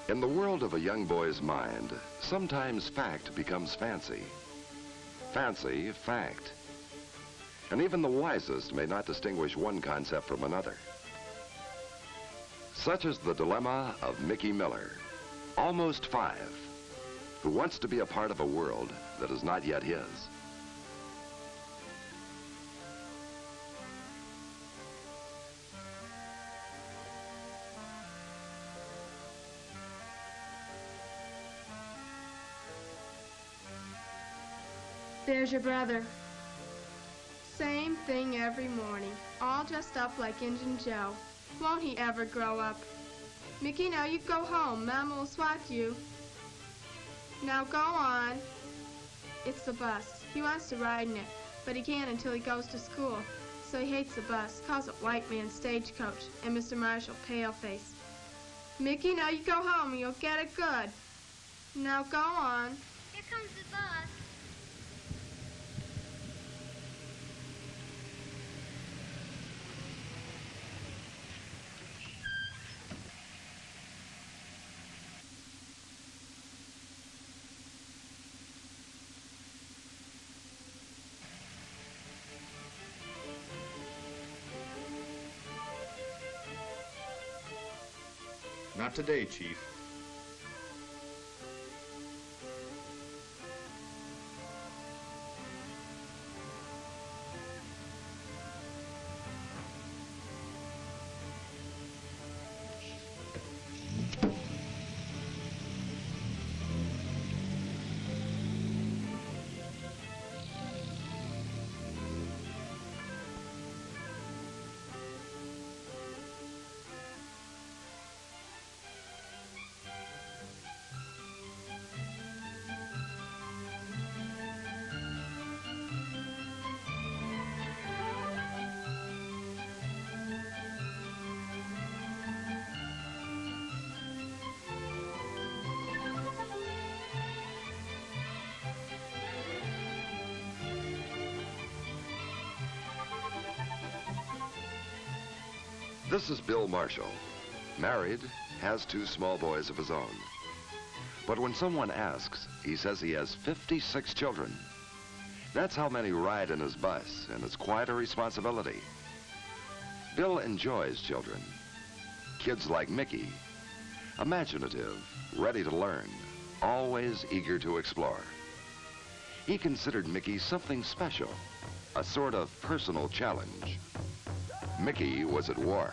In the world of a young boy's mind, sometimes fact becomes fancy. Fancy, fact. And even the wisest may not distinguish one concept from another. Such is the dilemma of Mickey Miller, almost 5, who wants to be a part of a world that is not yet his. There's your brother. Same thing every morning, all dressed up like Injun Joe. Won't he ever grow up? Mickey, now you go home. Mama will swat you. Now go on. It's the bus. He wants to ride in it, but he can't until he goes to school. So he hates the bus, calls it white man stagecoach, and Mr. Marshall paleface. Mickey, now you go home and you'll get it good. Now go on. Here comes the bus. Not today, Chief. This is Bill Marshall. Married, has 2 small boys of his own. But when someone asks, he says he has 56 children. That's how many ride in his bus, and it's quite a responsibility. Bill enjoys children. Kids like Mickey, imaginative, ready to learn, always eager to explore. He considered Mickey something special, a sort of personal challenge. Mickey was at war.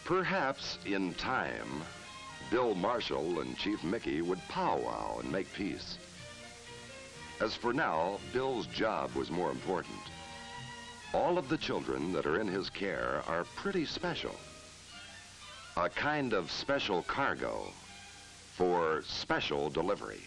Perhaps in time, Bill Marshall and Chief Mickey would powwow and make peace. As for now, Bill's job was more important. All of the children that are in his care are pretty special. A kind of special cargo for special delivery.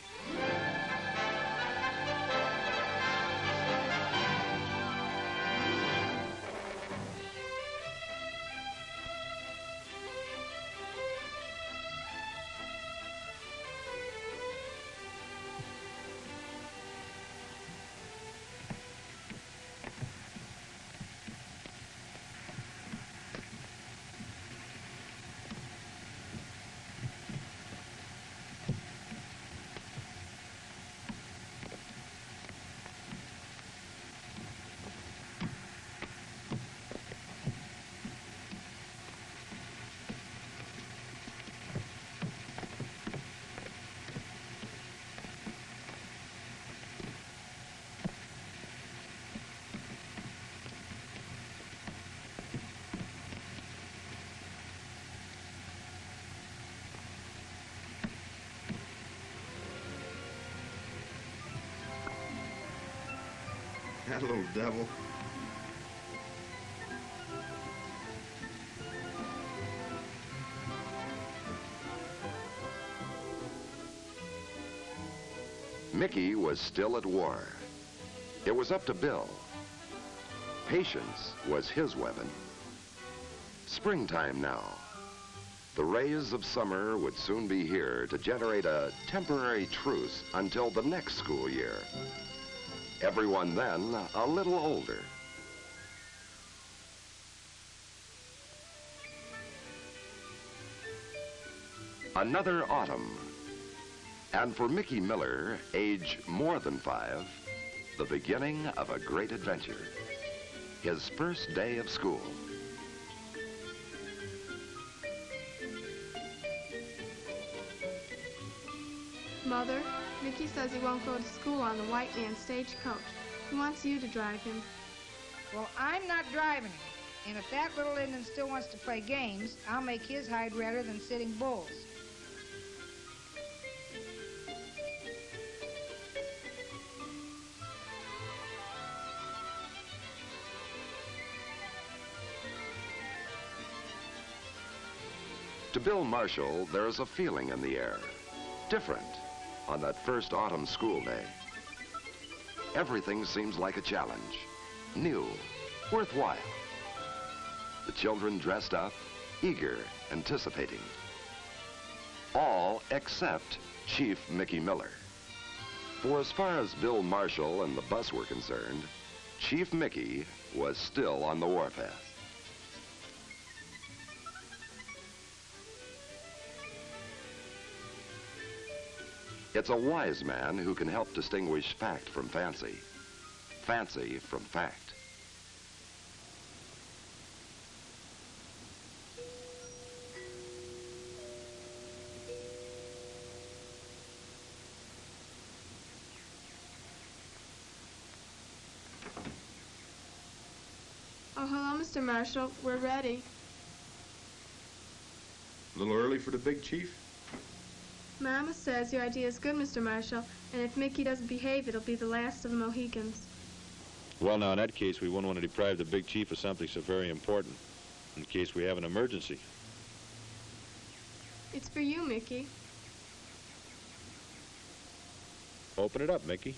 That little devil. Mickey was still at war. It was up to Bill. Patience was his weapon. Springtime now. The rays of summer would soon be here to generate a temporary truce until the next school year. Everyone then a little older, Another autumn. And for Mickey Miller, age more than 5, the beginning of a great adventure. His first day of school. Mother, Mickey says he won't go to school on the white man's stagecoach. He wants you to drive him. Well, I'm not driving him. And if that little Indian still wants to play games, I'll make his hide redder than sitting bulls. To Bill Marshall, there is a feeling in the air. Different on that first autumn school day. Everything seems like a challenge. New, worthwhile. The children dressed up, eager, anticipating. All except Chief Mickey Miller. For as far as Bill Marshall and the bus were concerned, Chief Mickey was still on the warpath. It's a wise man who can help distinguish fact from fancy, fancy from fact. Oh, hello, Mr. Marshall. We're ready. A little early for the big chief? Mama says your idea is good, Mr. Marshall, and if Mickey doesn't behave, it'll be the last of the Mohicans. Well, now, in that case, we wouldn't want to deprive the big chief of something so very important, in case we have an emergency. It's for you, Mickey. Open it up, Mickey.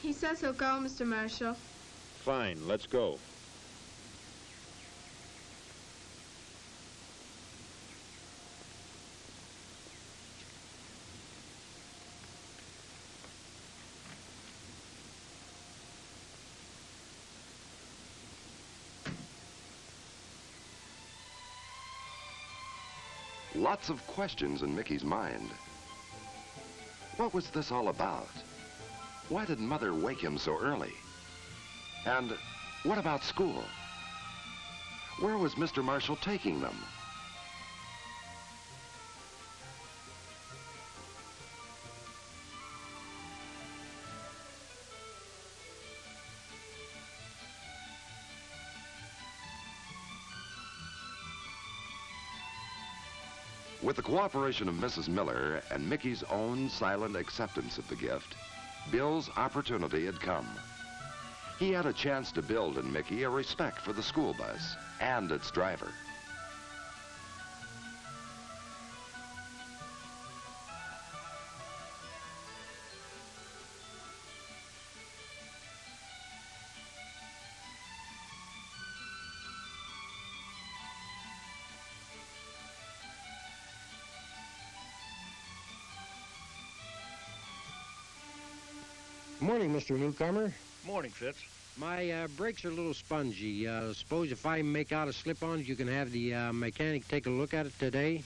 He says he'll go, Mr. Marshall. Fine, let's go. Lots of questions in Mickey's mind. What was this all about? Why did Mother wake him so early? And what about school? Where was Mr. Marshall taking them? With the cooperation of Mrs. Miller and Mickey's own silent acceptance of the gift, Bill's opportunity had come. He had a chance to build in Mickey a respect for the school bus and its driver. Morning, Mr. Newcomer. Morning, Fitz. My brakes are a little spongy. Suppose if I make out a slip-on, you can have the mechanic take a look at it today?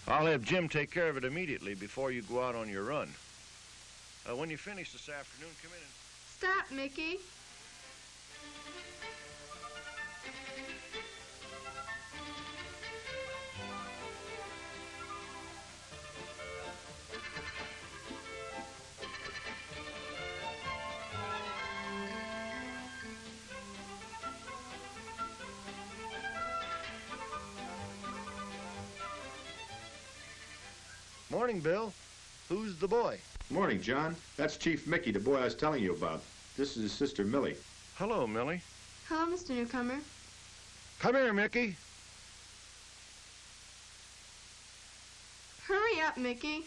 I'll have Jim take care of it immediately before you go out on your run. When you finish this afternoon, come in and... Stop, Mickey. Morning, Bill. Who's the boy? Morning, John. That's Chief Mickey, the boy I was telling you about. This is his sister, Millie. Hello, Millie. Hello, Mr. Newcomer. Come here, Mickey. Hurry up, Mickey.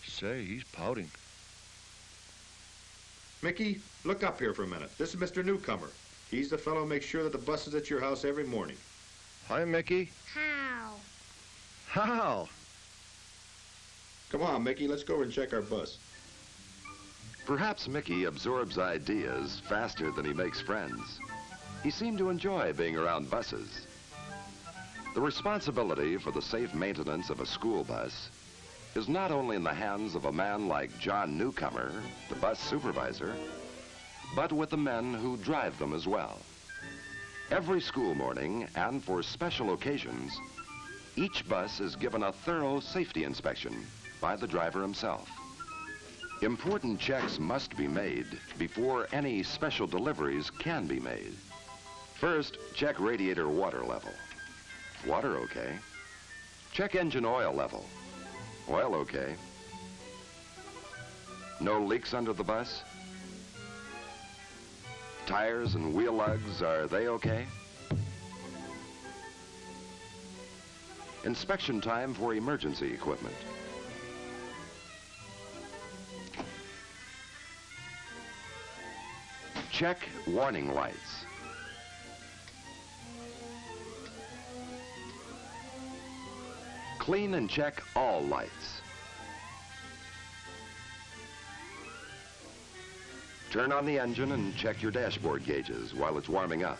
Say, he's pouting. Mickey, look up here for a minute. This is Mr. Newcomer. He's the fellow who makes sure that the bus is at your house every morning. Hi, Mickey. How? How? Come on, Mickey, let's go over and check our bus. Perhaps Mickey absorbs ideas faster than he makes friends. He seemed to enjoy being around buses. The responsibility for the safe maintenance of a school bus is not only in the hands of a man like John Newcomer, the bus supervisor, but with the men who drive them as well. Every school morning and for special occasions, each bus is given a thorough safety inspection by the driver himself. Important checks must be made before any special deliveries can be made. First, check radiator water level. Water okay. Check engine oil level. Oil okay. No leaks under the bus? Tires and wheel lugs, are they okay? Inspection time for emergency equipment. Check warning lights. Clean and check all lights. Turn on the engine and check your dashboard gauges while it's warming up.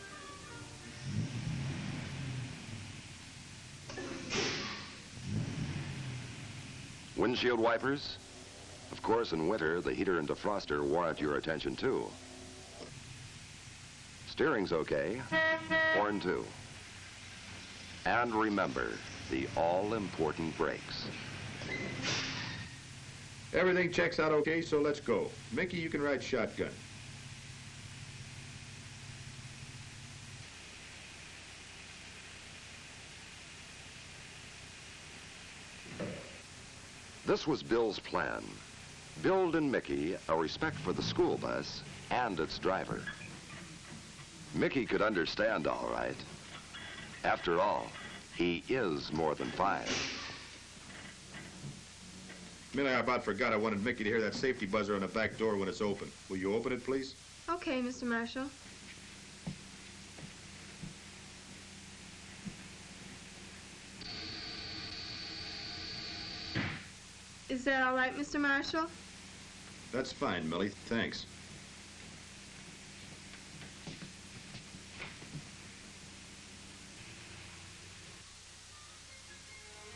Windshield wipers. Of course, in winter, the heater and defroster warrant your attention too. Steering's okay. Horn too. And remember, the all-important brakes. Everything checks out okay, so let's go. Mickey, you can ride shotgun. This was Bill's plan. Build in Mickey a respect for the school bus and its driver. Mickey could understand all right. After all, he is more than 5. Millie, I about forgot I wanted Mickey to hear that safety buzzer on the back door when it's open. Will you open it, please? Okay, Mr. Marshall. Is that all right, Mr. Marshall? That's fine, Millie. Thanks.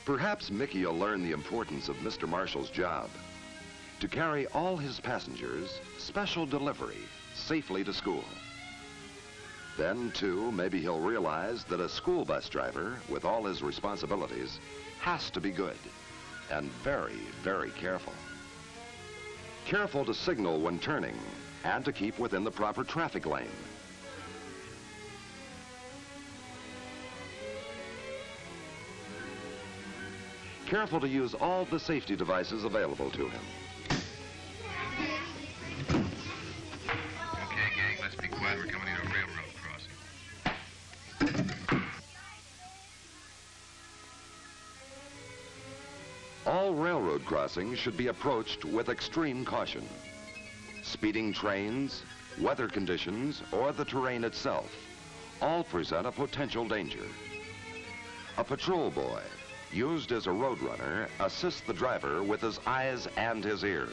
Perhaps Mickey will learn the importance of Mr. Marshall's job. To carry all his passengers, special delivery, safely to school. Then, too, maybe he'll realize that a school bus driver, with all his responsibilities, has to be good and very, very careful. Careful to signal when turning and to keep within the proper traffic lane. Careful to use all the safety devices available to him. Okay, gang, let's be quiet. We're coming in a railroad crossing. All railroad crossings should be approached with extreme caution. Speeding trains, weather conditions, or the terrain itself all present a potential danger. A patrol boy, used as a road runner, assists the driver with his eyes and his ears.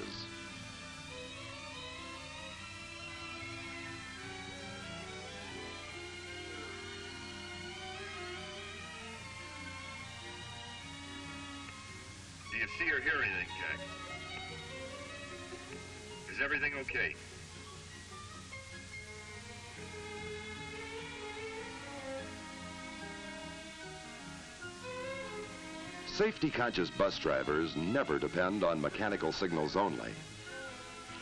Do you see or hear anything, Jack? Is everything okay? Safety-conscious bus drivers never depend on mechanical signals only.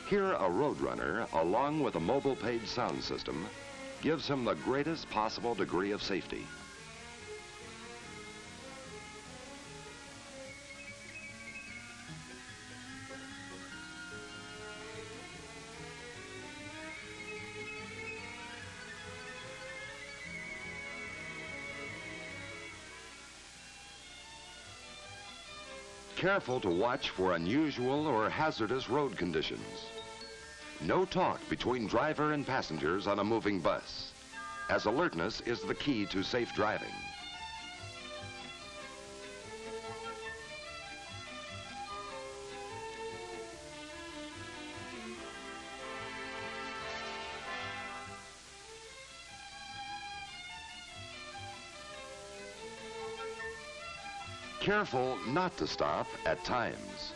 Here, a road runner, along with a mobile page sound system, gives him the greatest possible degree of safety. careful to watch for unusual or hazardous road conditions. No talk between driver and passengers on a moving bus, as alertness is the key to safe driving. Careful not to stop at times.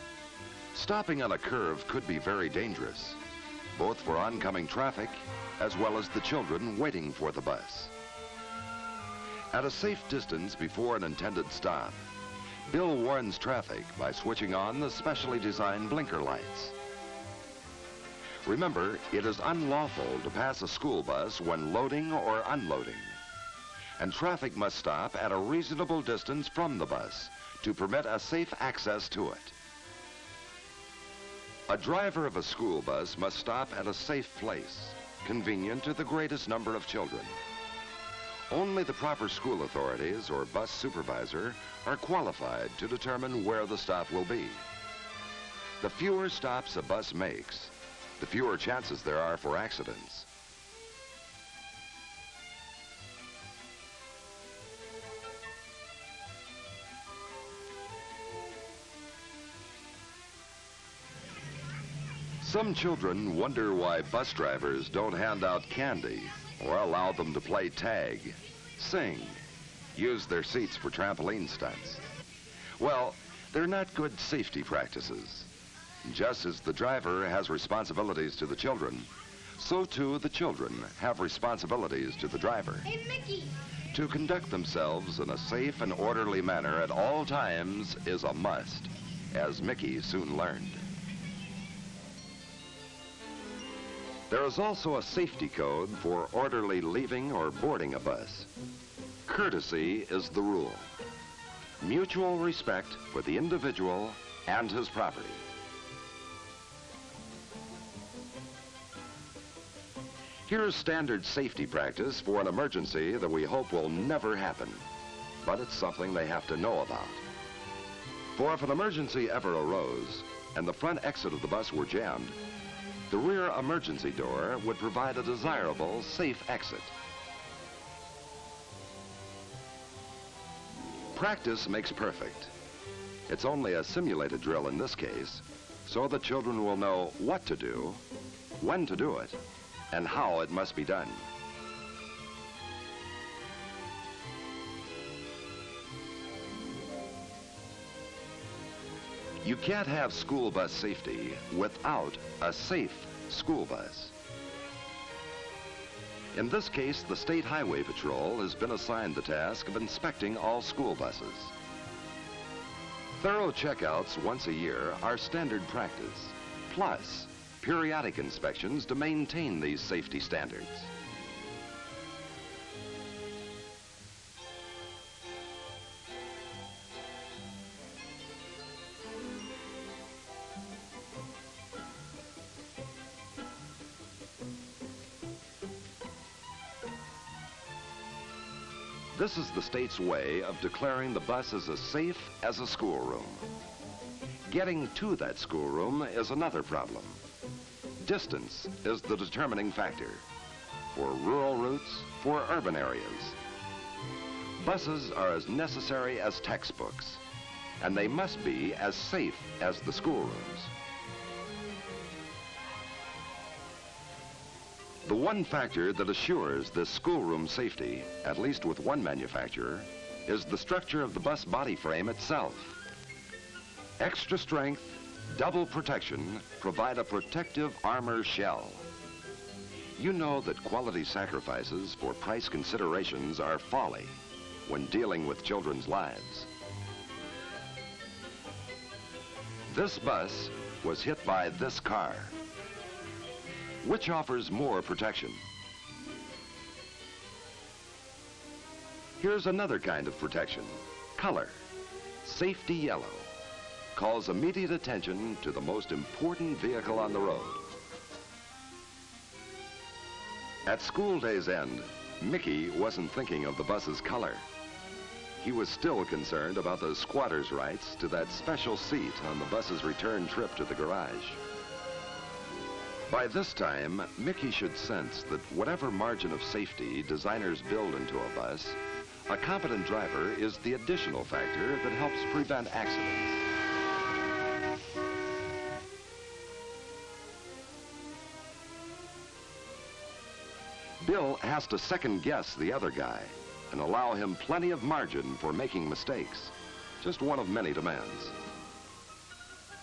Stopping on a curve could be very dangerous, both for oncoming traffic as well as the children waiting for the bus. At a safe distance before an intended stop, Bill warns traffic by switching on the specially designed blinker lights. Remember, it is unlawful to pass a school bus when loading or unloading, and traffic must stop at a reasonable distance from the bus to permit a safe access to it. A driver of a school bus must stop at a safe place, convenient to the greatest number of children. Only the proper school authorities or bus supervisor are qualified to determine where the stop will be. The fewer stops a bus makes, the fewer chances there are for accidents. Some children wonder why bus drivers don't hand out candy or allow them to play tag, sing, use their seats for trampoline stunts. Well, they're not good safety practices. Just as the driver has responsibilities to the children, so too the children have responsibilities to the driver. Hey, Mickey! To conduct themselves in a safe and orderly manner at all times is a must, as Mickey soon learned. There is also a safety code for orderly leaving or boarding a bus. Courtesy is the rule. Mutual respect for the individual and his property. Here's standard safety practice for an emergency that we hope will never happen, but it's something they have to know about. For if an emergency ever arose and the front exit of the bus were jammed, the rear emergency door would provide a desirable, safe exit. Practice makes perfect. It's only a simulated drill in this case, so the children will know what to do, when to do it, and how it must be done. You can't have school bus safety without a safe school bus. In this case, the State Highway Patrol has been assigned the task of inspecting all school buses. Thorough checkouts once a year are standard practice, plus periodic inspections to maintain these safety standards. This is the state's way of declaring the bus as safe as a schoolroom. Getting to that schoolroom is another problem. Distance is the determining factor for rural routes, for urban areas. Buses are as necessary as textbooks, and they must be as safe as the schoolrooms. The one factor that assures this schoolroom safety, at least with one manufacturer, is the structure of the bus body frame itself. Extra strength, double protection provide a protective armor shell. You know that quality sacrifices for price considerations are folly when dealing with children's lives. This bus was hit by this car. Which offers more protection? Here's another kind of protection, color. Safety yellow calls immediate attention to the most important vehicle on the road. At school day's end, Mickey wasn't thinking of the bus's color. he was still concerned about the squatter's rights to that special seat on the bus's return trip to the garage. By this time, Mickey should sense that whatever margin of safety designers build into a bus, a competent driver is the additional factor that helps prevent accidents. Bill has to second-guess the other guy and allow him plenty of margin for making mistakes. Just one of many demands.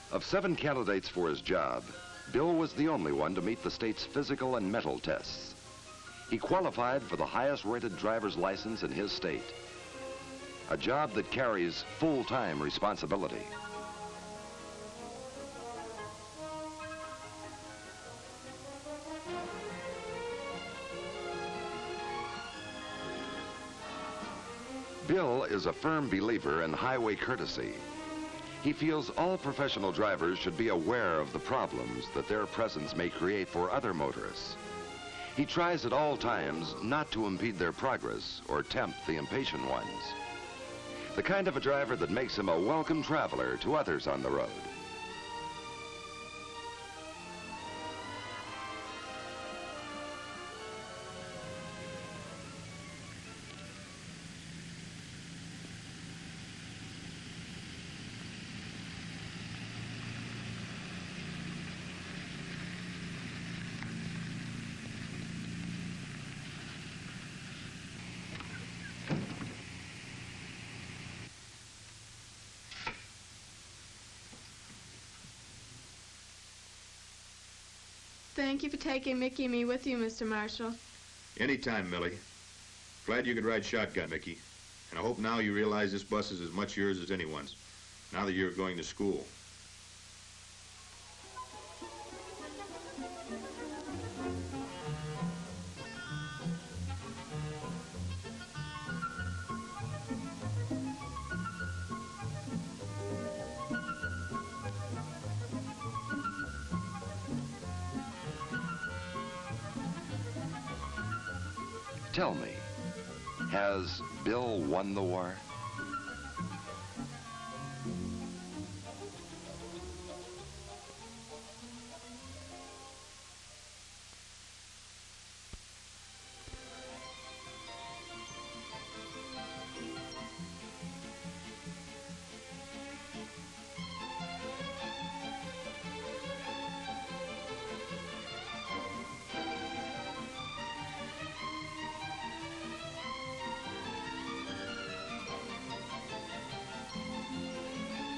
Of 7 candidates for his job, Bill was the only one to meet the state's physical and mental tests. He qualified for the highest-rated driver's license in his state, a job that carries full-time responsibility. Bill is a firm believer in highway courtesy. He feels all professional drivers should be aware of the problems that their presence may create for other motorists. He tries at all times not to impede their progress or tempt the impatient ones. The kind of a driver that makes him a welcome traveler to others on the road. Thank you for taking Mickey and me with you, Mr. Marshall. Anytime, Millie. Glad you could ride shotgun, Mickey. And I hope now you realize this bus is as much yours as anyone's, now that you're going to school. Tell me, has Bill won the war?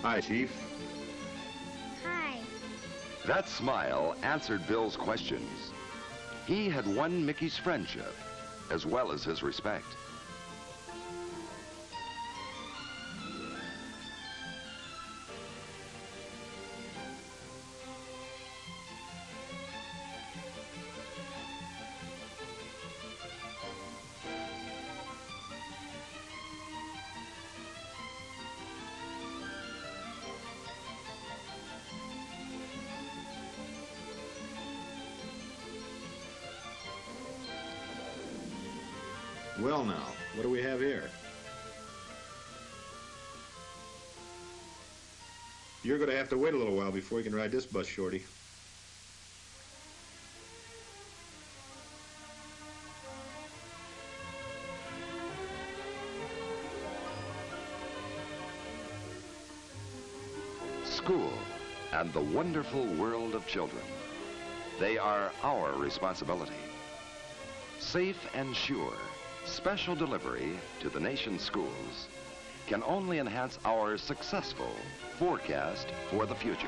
Hi, Chief. Hi. That smile answered Bill's questions. He had won Mickey's friendship, as well as his respect. Well, now, what do we have here? You're going to have to wait a little while before you can ride this bus, Shorty. School and the wonderful world of children. They are our responsibility. Safe and sure, special delivery to the nation's schools can only enhance our successful forecast for the future.